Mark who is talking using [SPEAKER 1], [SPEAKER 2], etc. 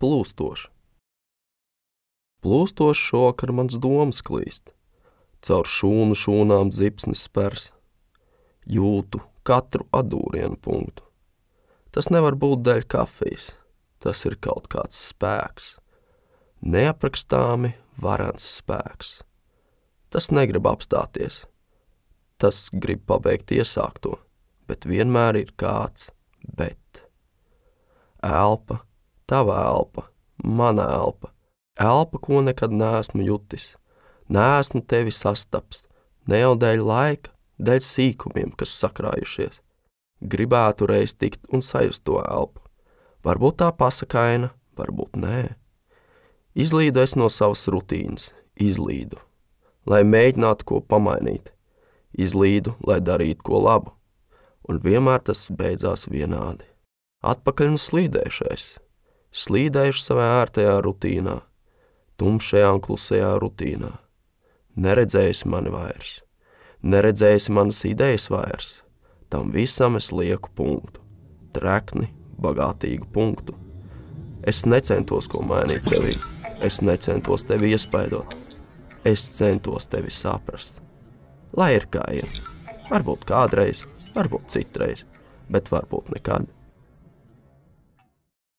[SPEAKER 1] plūstoši. Plūstoši šovakar mans domas klīst, caur šūnu šūnām dzipsnis spers. Jūtu katru adūrienu punktu. Tas nevar būt dēļ kafijas, tas ir kaut kāds spēks. Neaprakstāmi varants spēks. Tas negrib apstāties, tas grib pabeigt iesākto, bet vienmēr ir kāds bet. Elpa, tava elpa, mana elpa, elpa, ko nekad neesmu jutis, neesmu tevi sastaps, ne jau dēļ laika, dēļ sīkumiem, kas sakrājušies. Gribētu reiz tikt un sajust to elpu. Varbūt tā pasakaina, varbūt nē. Izlīdu es no savas rutīnas, izlīdu, lai mēģinātu ko pamainīt. Izlīdu, lai darītu ko labu. Un vienmēr tas beidzās vienādi. Atpakaļ un slīdējušais. Slīdējuši savā ērtajā rutīnā, tumšajā un klusajā rutīnā. Neredzējusi mani vairs. Neredzējusi manas idejas vairs. Tam visam es lieku punktu. Trekni, bagātīgu punktu. Es necentos ko mainīt tevī. Es necentos tevi iespaidot. Es centos tevi saprast. Lai ir kā ir. Varbūt kādreiz, varbūt citreiz, bet varbūt nekad.